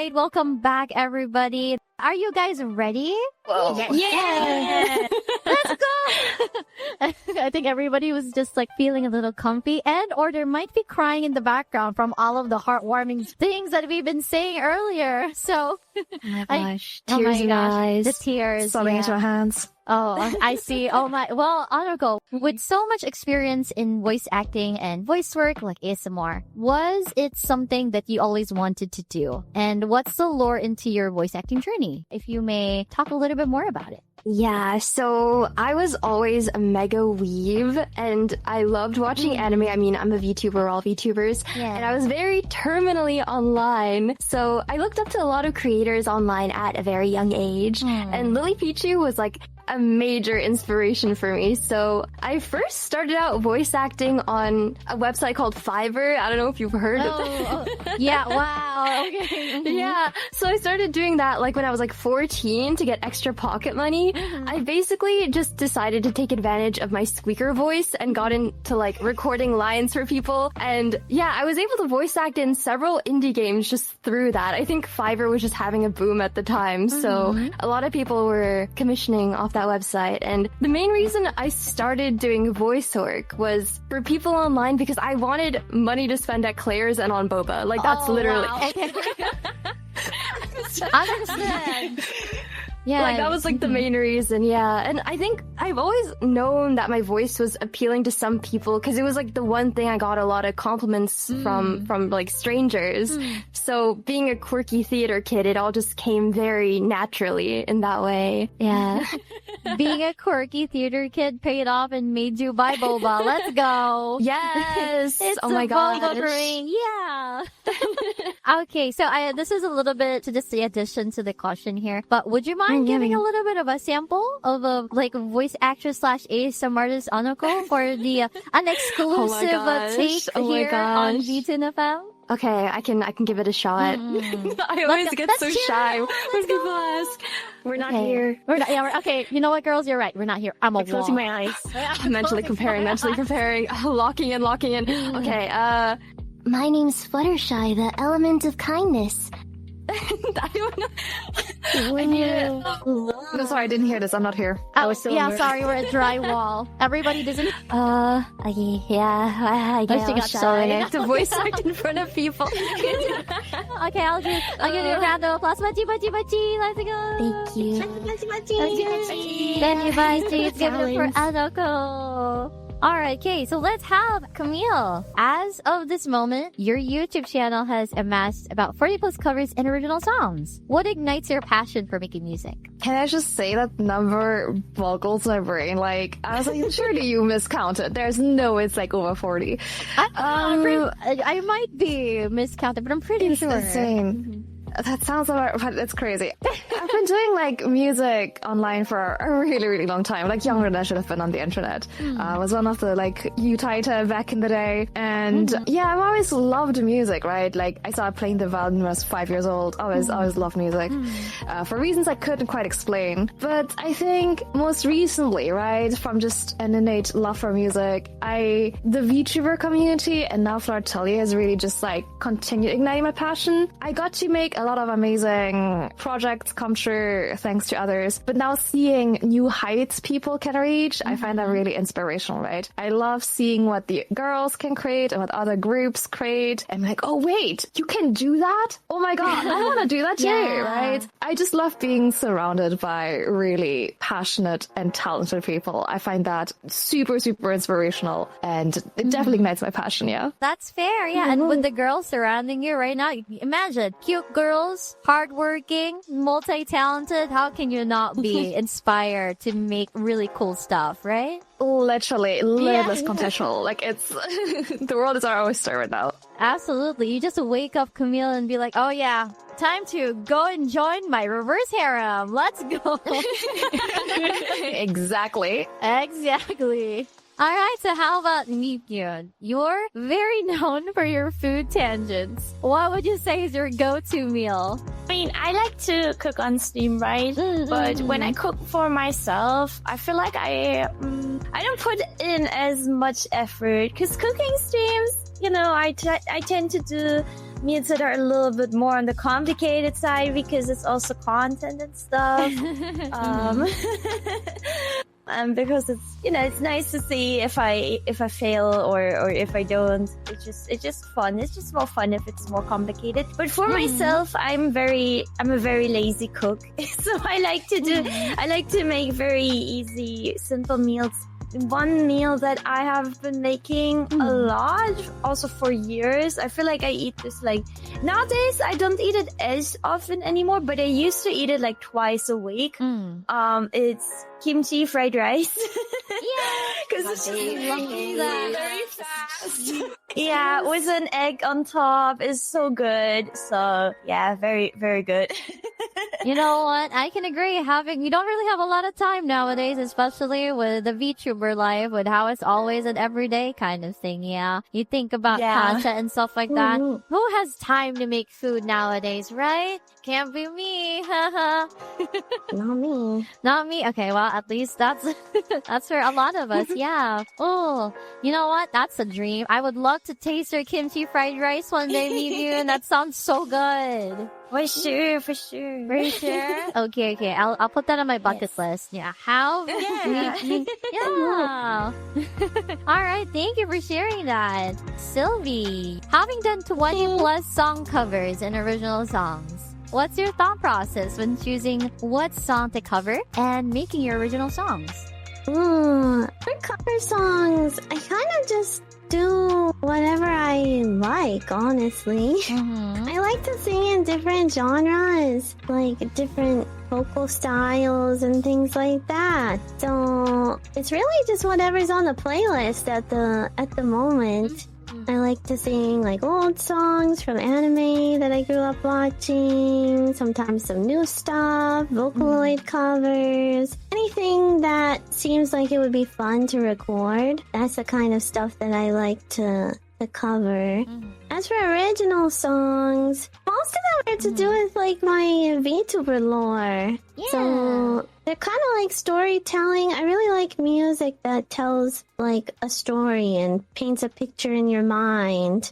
right, welcome back, everybody. Are you guys ready? Whoa. Yeah. Let's go. I think everybody was just like feeling a little comfy, or there might be crying in the background from all of the heartwarming things that we've been saying earlier. So, Oh my gosh. oh Tears my in gosh, our eyes. the tears. Sobbing yeah. into our hands. Oh, I see. Oh my. Well, Honorable, with so much experience in voice acting and voice work like ASMR, was it something that you always wanted to do? And what's the lore into your voice acting journey? If you may talk a little bit more about it. Yeah, so I was always a mega weeb and I loved watching anime. I mean, I'm a VTuber, we're all VTubers. Yeah. And I was very terminally online. So I looked up to a lot of creators online at a very young age. And Lily Pichu was like a major inspiration for me. So I first started out voice acting on a website called Fiverr. I don't know if you've heard of it. Yeah, wow. Okay. Yeah, so I started doing that like when I was like 14 to get extra pocket money. I basically just decided to take advantage of my squeaker voice and got into like recording lines for people. And yeah, I was able to voice act in several indie games just through that. I think Fiverr was just having a boom at the time. So a lot of people were commissioning off that website. And the main reason I started doing voice work was for people online because I wanted money to spend at Claire's and on Boba. Like that's literally... Wow. Okay. Understand. Yeah. Like, that was, like, the main reason, yeah. And I think I've always known that my voice was appealing to some people because it was, like, the one thing I got a lot of compliments from, like, strangers. So being a quirky theater kid, it all just came very naturally in that way. Yeah. Being a quirky theater kid paid off and made you buy boba. Let's go. Yes. It's oh my gosh. boba brain. Yeah. Okay, so this is a little bit to just the addition to the question here, but would you mind giving a little bit of a sample of a like voice actress / ASMR artist Anoko for the an exclusive take here on vtunefm? Okay, I can give it a shot. I always get so shy when people ask. We're not here. We're not. Yeah. Okay. You know what, girls? You're right. We're not here. I'm closing my eyes. mentally preparing. Locking in. Okay. My name's Fluttershy, the element of kindness. I don't know. No, sorry, I didn't hear this. I'm not here. I was still sorry, we're a dry wall. Everybody doesn't. I guess she I got was shy. shy to voice act in front of people. Okay, I'll do a round of applause. Bachi. Let's go. Thank you. Thank you, Bachi. Let's give it for Anoko. Alright, okay, so let's have Camille. As of this moment, your YouTube channel has amassed about 40 plus covers and original songs. What ignites your passion for making music? Can I just say that number boggles my brain? Like, I was like, surely you miscounted. There's no, it's like over 40. I might be miscounted, but I'm pretty sure. Insane. That sounds that's crazy. I've been doing like music online for a really, really long time. Like younger than I should have been on the internet. I was one of the like U-Titer back in the day. And yeah, I've always loved music, right? Like I started playing the violin when I was 5 years old. Always loved music. For reasons I couldn't quite explain. But I think most recently, right, from just an innate love for music, the VTuber community and now florAtelier has really just like continued igniting my passion. I got to make a lot of amazing projects come true thanks to others. But now seeing new heights people can reach, I find that really inspirational, right? I love seeing what the girls can create and what other groups create. I'm like, oh wait, you can do that? Oh my god, I want to do that too, right? I just love being surrounded by really passionate and talented people. I find that super, super inspirational and it definitely ignites my passion, yeah. That's fair, yeah. And with the girls surrounding you right now, imagine, cute girls, hardworking, multi-talented, how can you not be inspired to make really cool stuff, right? Literally, limitless potential. Like it's, the world is our oyster right now. Absolutely. You just wake up, Camille, and be like, oh yeah, time to go and join my reverse harem. Let's go. Exactly. All right, so how about Nikyun? You're very known for your food tangents. What would you say is your go-to meal? I mean, I like to cook on steam, right? But when I cook for myself, I feel like I don't put in as much effort because cooking steams, you know, I tend to do meals that are a little bit more on the complicated side because it's also content and stuff. And because it's, you know, it's nice to see if I fail or if I don't. It's just fun. It's just more fun if it's more complicated. But for myself, I'm a very lazy cook. So I like to make very easy, simple meals. One meal that I have been making a lot, also for years. I feel like I eat this like nowadays. I don't eat it as often anymore, but I used to eat it like twice a week. It's kimchi fried rice. Because it's just very fast. Yeah, with an egg on top is so good. So yeah, very very good. You know what? I can agree. We don't really have a lot of time nowadays, especially with the VTuber life, with how it's always an everyday kind of thing. Yeah. You think about content and stuff like that. Who has time to make food nowadays, right? Can't be me. Haha. Not me. Not me. Okay, well, at least that's for a lot of us. Yeah. Oh, you know what? That's a dream. I would love to taste your kimchi fried rice one day, Miyu, and that sounds so good. For sure, for sure. For sure. Okay. I'll put that on my bucket list. Yeah. How? Yeah. All right. Thank you for sharing that, Sylvie. Having done 20 plus song covers and original songs, what's your thought process when choosing what song to cover and making your original songs? For cover songs, I kind of just do whatever I like, honestly. I like to sing in different genres, like different vocal styles and things like that. So it's really just whatever's on the playlist at the moment. I like to sing like old songs from anime that I grew up watching, sometimes some new stuff, Vocaloid covers, anything that seems like it would be fun to record. That's the kind of stuff that I like to cover. As for original songs, most of them are to do with like my VTuber lore. So they're kind of like storytelling. I really like music that tells like a story and paints a picture in your mind,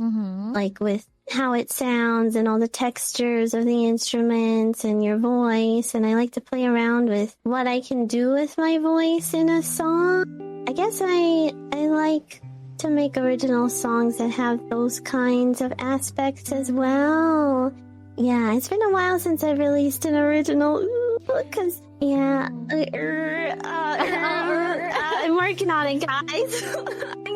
like with how it sounds and all the textures of the instruments and your voice. And I like to play around with what I can do with my voice in a song. I guess I like to make original songs that have those kinds of aspects as well. Yeah, it's been a while since I've released an original, because, I'm working on it, guys.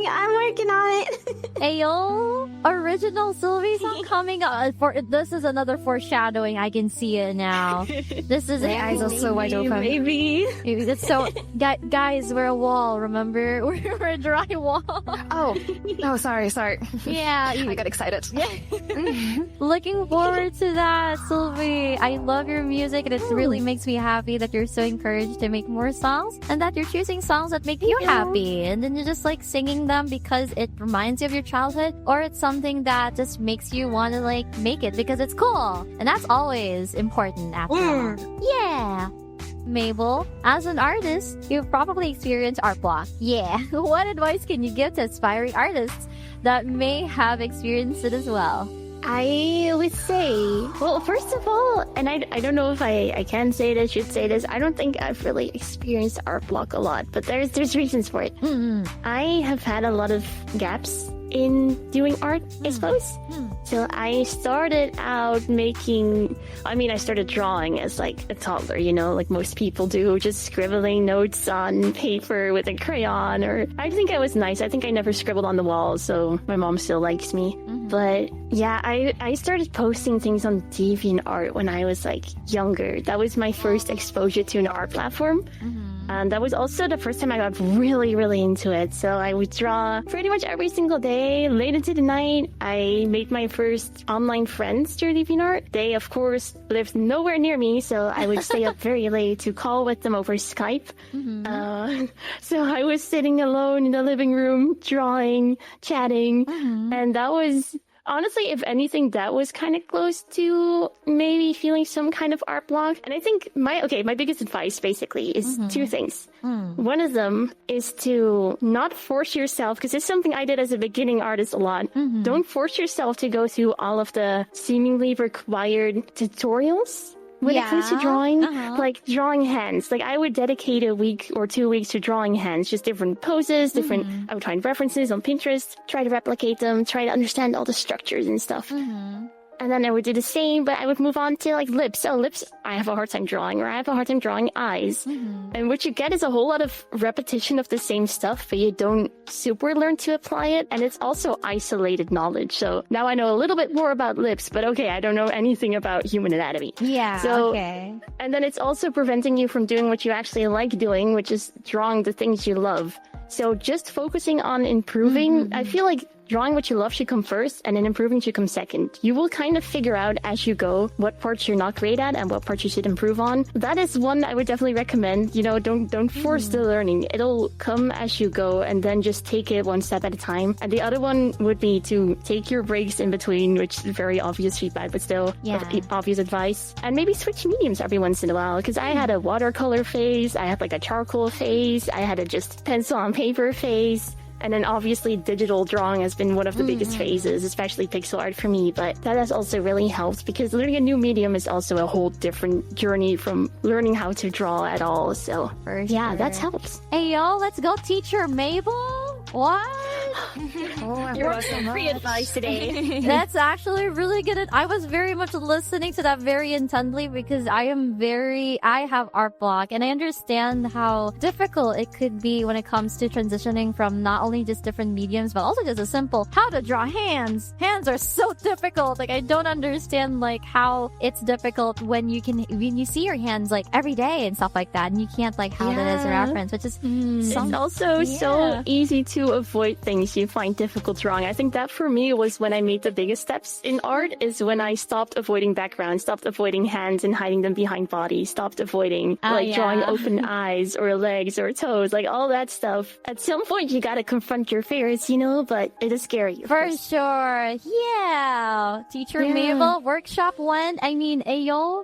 I'm working on it. Ayo, original Sylvie song coming up. This is another foreshadowing. I can see it now. This is My eyes are so wide open. Maybe. It's so, guys, we're a wall. Remember, we're a dry wall. Oh, sorry. Yeah, I got excited. Looking forward to that, Sylvie. I love your music, and it really makes me happy that you're so encouraged to make more songs, and that you're choosing songs that make you happy, and then you're just like singing them because it reminds you of your childhood, or it's something that just makes you want to like make it because it's cool, and that's always important after all. Yeah. Mabel, as an artist, you've probably experienced art block. Yeah. What advice can you give to aspiring artists that may have experienced it as well? I would say, well, first of all, and I don't know if I can say this, should say this, I don't think I've really experienced art block a lot, but there's reasons for it. I have had a lot of gaps in doing art, I suppose. So I started out I started drawing as like a toddler, like most people do, just scribbling notes on paper with a crayon, or I think I was nice. I think I never scribbled on the wall, so my mom still likes me. But yeah, I started posting things on DeviantArt when I was like younger. That was my first exposure to an art platform. And that was also the first time I got really, really into it. So I would draw pretty much every single day, late into the night. I made my first online friends through DeviantArt. They, of course, lived nowhere near me, so I would stay up very late to call with them over Skype. So I was sitting alone in the living room, drawing, chatting, and that was honestly, if anything, that was kind of close to maybe feeling some kind of art block. And I think my biggest advice basically is two things. One of them is to not force yourself, because it's something I did as a beginning artist a lot. Don't force yourself to go through all of the seemingly required tutorials when it comes to drawing, like drawing hands. Like I would dedicate a week or 2 weeks to drawing hands, just different poses, I would find references on Pinterest, try to replicate them, try to understand all the structures and stuff. And then I would do the same, but I would move on to like lips. Oh, lips, I have a hard time drawing, or I have a hard time drawing eyes. And what you get is a whole lot of repetition of the same stuff, but you don't super learn to apply it. And it's also isolated knowledge. So now I know a little bit more about lips, but okay, I don't know anything about human anatomy. And then it's also preventing you from doing what you actually like doing, which is drawing the things you love. So just focusing on improving, I feel like drawing what you love should come first, and then improving should come second. You will kind of figure out as you go what parts you're not great at and what parts you should improve on. That is one I would definitely recommend. You know, don't force the learning. It'll come as you go, and then just take it one step at a time. And the other one would be to take your breaks in between, which is very obvious feedback, but still obvious advice. And maybe switch mediums every once in a while, because I had a watercolor phase, I had like a charcoal phase, I had a just pencil on paper phase. And then obviously digital drawing has been one of the biggest phases, especially pixel art for me. But that has also really helped, because learning a new medium is also a whole different journey from learning how to draw at all. So that helps. Hey, yo, let's go, teacher Mabel. What? You're free advice today. That's actually really good. I was very much listening to that very intently, because I have art block, and I understand how difficult it could be when it comes to transitioning from not only just different mediums, but also just a simple how to draw hands. Hands are so difficult. Like, I don't understand like how it's difficult when you see your hands like every day and stuff like that, and you can't like have that as a reference, which is it's also so easy to avoid things you find difficult drawing. I think that for me was when I made the biggest steps in art, is when I stopped avoiding backgrounds, stopped avoiding hands and hiding them behind bodies, stopped avoiding drawing open eyes or legs or toes, like all that stuff. At some point you gotta confront your fears, you know, but it is scary. For sure. Yeah. Teacher Mabel, workshop when? I mean, ayo.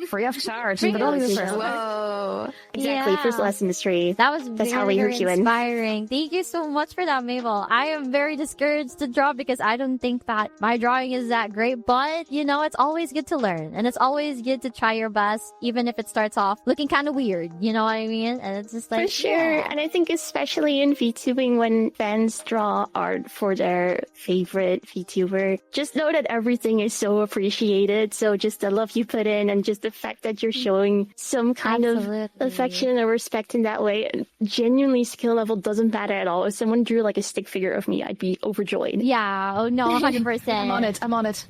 Free of charge. Whoa. Exactly. First lesson is free. That's how we hook you in. Inspiring. Thank you so much for that, Mabel. I am very discouraged to draw, because I don't think that my drawing is that great, but you know, it's always good to learn, and it's always good to try your best, even if it starts off looking kind of weird, you know what I mean? And it's just like, for sure. And I think especially in VTubing, when fans draw art for their favorite VTuber, just know that everything is so appreciated. So just the love you put in, and just the fact that you're showing some kind of affection or respect in that way, genuinely skill level doesn't matter at all. If someone drew like a stick figure of me, I'd be overjoyed. Yeah. Oh no, 100%. I'm on it.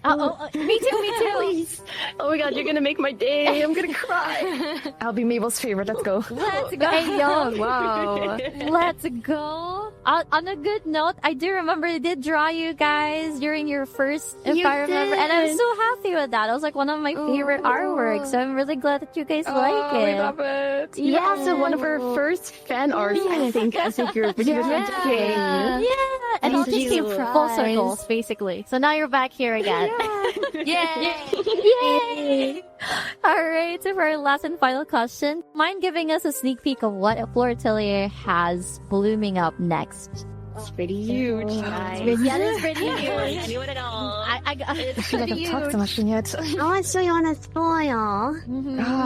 Me too. Please. Oh my god, you're gonna make my day. I'm gonna cry. I'll be Mabel's favorite. Let's go. Let's go. Hey, yo. Wow. Let's go. On a good note, I do remember I did draw you guys during your first, if I remember. And I'm so happy with that. It was like one of my favorite artworks. So I'm really glad that you guys like it. We love it. Yeah, also one of our first fan arts, I think, as a group. Yeah. And it just came full circles, basically. So now you're back here again. Yay! Alright, so for our last and final question, mind giving us a sneak peek of what florAtelier has blooming up next? It's pretty huge, guys. It's pretty huge. Do it at all. It's I haven't talked so much yet. How much do you want to spoil?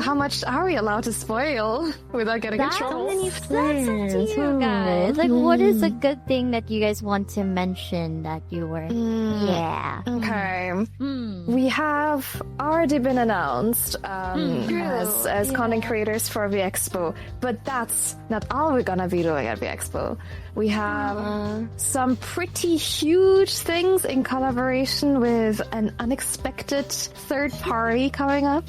How much are we allowed to spoil without getting in trouble? That's up to you guys. Like, what is a good thing that you guys want to mention that you were? Yeah. Okay. We have already been announced as content creators for the Expo, but that's not all we're gonna be doing at the Expo. We have some pretty huge things in collaboration with an unexpected third party coming up.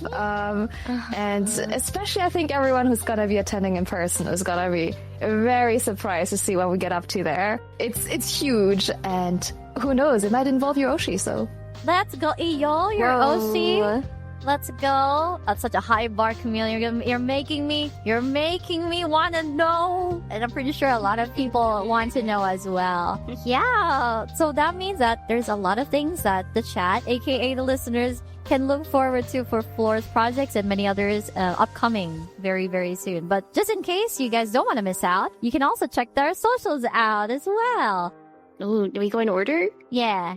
And especially I think everyone who's gonna be attending in person is gonna be very surprised to see what we get up to there. It's huge, and who knows, it might involve your Oshi, so. Let's go, Iyo, your OC. let's go. That's such a high bar, Camille. You're making me want to know. And I'm pretty sure a lot of people want to know as well. Yeah. So that means that there's a lot of things that the chat, aka the listeners, can look forward to for Floor's projects and many others upcoming very, very soon. But just in case you guys don't want to miss out, you can also check their socials out as well. Ooh, do we go in order? Yeah.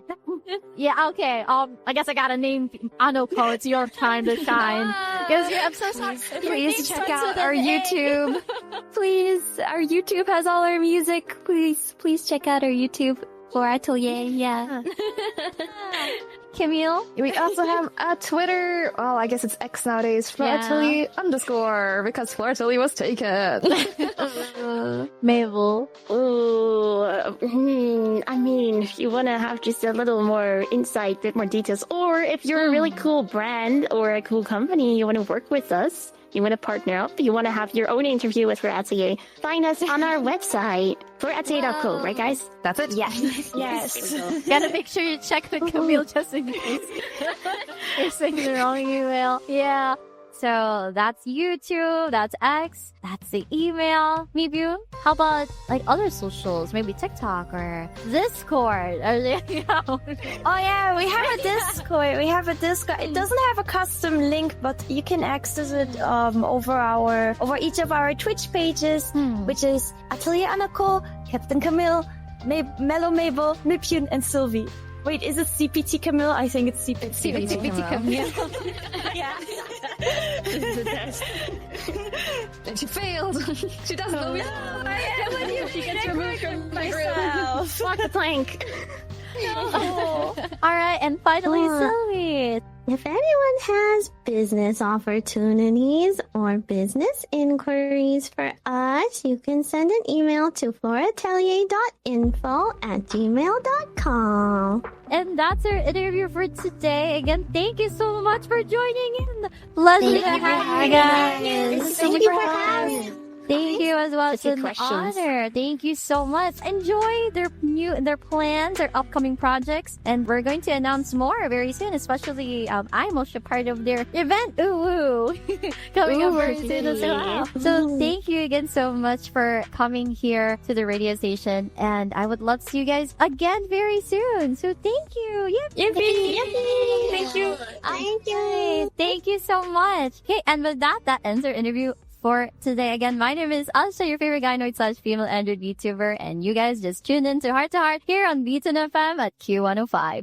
Yeah, okay. I guess I gotta name Anoko. It's your time to shine. Because I'm so sorry. Please check out our YouTube. Please, our YouTube has all our music. Please check out our YouTube. florAtelier, yeah. Camille? We also have a Twitter. Well, I guess it's X nowadays. florAtelier _ because florAtelier was taken. Mabel? Ooh, I mean, if you want to have just a little more insight, a bit more details, or if you're a really cool brand or a cool company, you want to work with us, you want to partner up, you want to have your own interview with florAtelier, find us on our website, florAtelier.co, right guys? That's it? Yes. Yes. Gotta make sure you check with Camille just in case you're saying the wrong email. Yeah. So that's YouTube, that's X, that's the email. Mibu, how about like other socials? Maybe TikTok or Discord? Oh yeah, we have a Discord. It doesn't have a custom link, but you can access it over each of our Twitch pages, which is Atelier Anako, Captain Camille, Mellow Mabel, Nipyun, and Sylvie. Wait, is it CPT Camille? I think it's CPT Camille. Yeah. This is the test. And she failed. She doesn't know it. She gets removed from my group. Walk the plank. No. Alright, and finally, Sylvie. If anyone has business opportunities or business inquiries for us, you can send an email to florAtelier.info@gmail.com. And that's our interview for today. Again, thank you so much for joining in. Pleasure to have you guys. Thank you for having me. Thank you as well. It's an questions. honor. Thank you so much. Enjoy their plans, their upcoming projects, and we're going to announce more very soon. Especially, I'm also part of their event. Ooh, coming up very soon as well. So thank you again so much for coming here to the radio station, and I would love to see you guys again very soon. So thank you. Yippee! Thank you. Thank you. Thank you so much. Okay, and with that ends our interview for today. Again, my name is Asha, your favorite gynoid / female Android VTuber, and you guys just tuned in to Heart here on vtunefm at Q105.